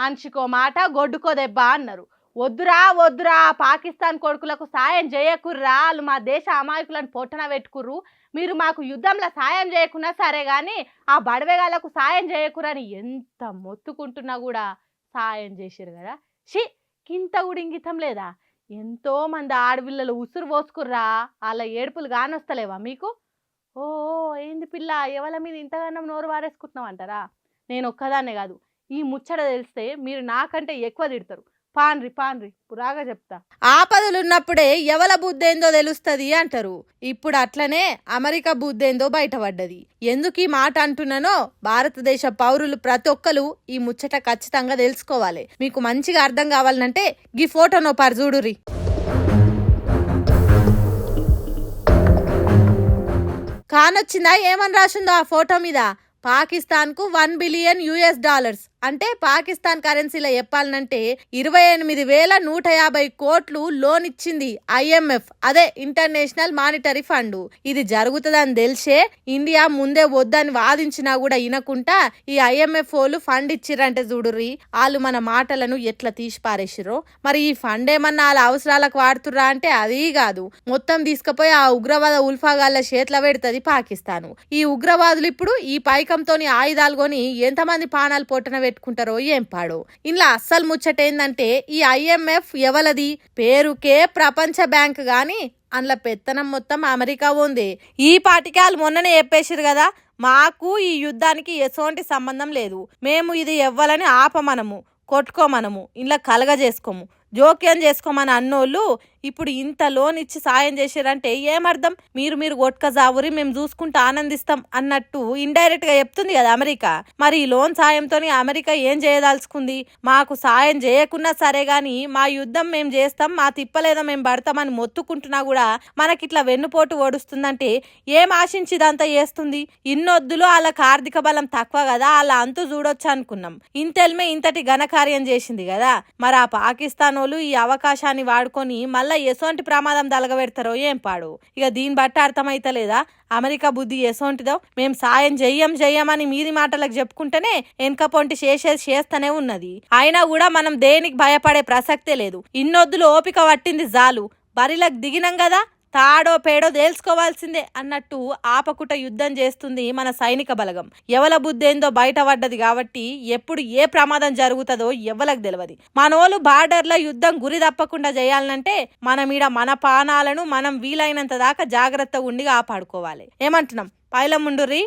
మనిషికో మాట గొడ్డుకో దెబ్బ అన్నారు. వద్దురా వద్దురా పాకిస్తాన్ కొడుకులకు సాయం చేయకుర్రా, వాళ్ళు మా దేశ అమాయకులను పొట్టన పెట్టుకుర్రు, మీరు మాకు యుద్ధంలో సాయం చేయకున్నా సరే కానీ ఆ బడవేగాళ్ళకు సాయం చేయకురని ఎంత మొత్తుకుంటున్నా కూడా సాయం చేసిరు కదా. షీ, కింత కూడా ఇంగితం లేదా? ఎంతో మంది ఆడపిల్లలు ఉసురు పోసుకుర్రా, వాళ్ళ ఏడుపులు కానొస్తలేవా మీకు? ఓ ఏంది పిల్ల, ఎవల మీద ఇంతగానం నోరు వారేసుకుంటున్నావు అంటారా? నేను ఒక్కదాన్నే కాదు, ఈ ముచ్చట తెలిస్తే మీరు నాకంటే ఎక్కువ తిడతారు. పాన్రి పాన్రి పురాగా చెప్తా. ఆపదలున్నప్పుడే ఎవల బుద్ధేందో తెలుస్తుంది అంటారు. ఇప్పుడు అట్లనే అమెరికా బుద్ధేందో బయటపడ్డది. ఎందుకు ఈ మాట అంటున్నానో భారతదేశ పౌరులు ప్రతి ఒక్కరు ఈ ముచ్చట ఖచ్చితంగా తెలుసుకోవాలి. మీకు మంచిగా అర్థం కావాలంటే ఈ ఫోటోనో పారు చూడురి. కానొచ్చిందా? ఏమని రాసిందో ఆ ఫోటో మీద? పాకిస్తాన్కు $1 బిలియన్ అంటే పాకిస్తాన్ కరెన్సీలో చెప్పాలంటే 28,150 కోట్లు లోన్ ఇచ్చింది IMF, అదే ఇంటర్నేషనల్ మానిటరీ ఫండ్. ఇది జరుగుతుందని తెలిసే ఇండియా ముందే వద్దని వాదించినా కూడా వినకుండా ఈ IMF వాళ్ళు ఫండ్ ఇచ్చిరంటే చూడుర్రి, వాళ్ళు మన మాటలను ఎట్లా తీసి పారేసిరో. మరి ఈ ఫండ్ ఏమన్నా వాళ్ళ అవసరాలకు వాడుతుర్రా అంటే అది కాదు, మొత్తం తీసుకుపోయి ఆ ఉగ్రవాద ఉల్ఫాగాళ్ళ చేతిలో పెడుతుంది పాకిస్తాను. ఈ ఉగ్రవాదులు ఇప్పుడు ఈ పైకంతోని ఆయుధాలు కొని ఎంతమంది పానాలు పొట్టన పెట్టుకుంటారో ఏం పాడో. ఇలా అస్సలు ముచ్చట ఏందంటే ఈ IMF ఎవలది? పేరుకే ప్రపంచ బ్యాంక్ గాని అందులో పెత్తనం మొత్తం అమెరికా ఉంది. ఈ పాటికాలు మొన్ననే చెప్పేసిరు కదా, మాకు ఈ యుద్ధానికి ఎటువంటి సంబంధం లేదు, మేము ఇది ఎవ్వలని ఆపమనము, కొట్టుకోమనము, ఇలా కలగజేసుకోము, జోక్యం చేసుకోమని అన్నోళ్ళు ఇప్పుడు ఇంత లోన్ ఇచ్చి సాయం చేశారంటే ఏమర్థం? మీరు కొట్టుక జావురి, మేము చూసుకుంటూ ఆనందిస్తాం అన్నట్టు ఇండైరెక్ట్ గా చెప్తుంది కదా అమెరికా. మరి ఈ లోన్ సాయంతో అమెరికా ఏం చేయదలుచుకుంది? మాకు సాయం చేయకున్నా సరే గాని మా యుద్ధం మేము చేస్తాం, మా తిప్పలేదో మేము పడతామని మొత్తుకుంటున్నా కూడా మనకిట్లా వెన్నుపోటు ఓడుస్తుందంటే ఏం ఆశించి ఇదంతా చేస్తుంది? ఇన్నొద్దులో వాళ్ళకి ఆర్థిక బలం తక్కువ కదా, వాళ్ళ అంతు చూడొచ్చు అనుకున్నాం. ఇంతెల్మే ఇంతటి ఘనకార్యం చేసింది కదా. మరి ఆ పాకిస్తాన్ వాళ్ళు ఈ అవకాశాన్ని వాడుకొని మళ్ళీ ఎసోంటి ప్రమాదం దలగబెడతారో ఏం పాడు. ఇక దీన్ని బట్టి అర్థమైతలేదా అమెరికా బుద్ధి ఎసోంటిదో? మేము సాయం చెయ్యమని మీది మాటలకు చెప్పుకుంటేనే వెనక పొంటి చేస్తూనే ఉన్నది. అయినా కూడా మనం దేనికి భయపడే ప్రసక్తే లేదు. ఇన్నొద్దులు ఓపిక పట్టింది జాలు, బరిలకు దిగినాం కదా, తాడో పేడో తేల్చుకోవాల్సిందే అన్నట్టు ఆపకుట యుద్ధం చేస్తుంది మన సైనిక బలగం. ఎవల బుద్ధేందో బయటపడ్డది కాబట్టి ఎప్పుడు ఏ ప్రమాదం జరుగుతుందో ఎవ్వలకు తెలియదు. మనోళ్ళు బార్డర్లో యుద్ధం గురి తప్పకుండా చేయాలంటే మన ప్రాణాలను మనం వీలైనంత దాకా జాగ్రత్తగా ఉండి కాపాడుకోవాలి. ఏమంటున్నాం? పైలం ముండుర్రి.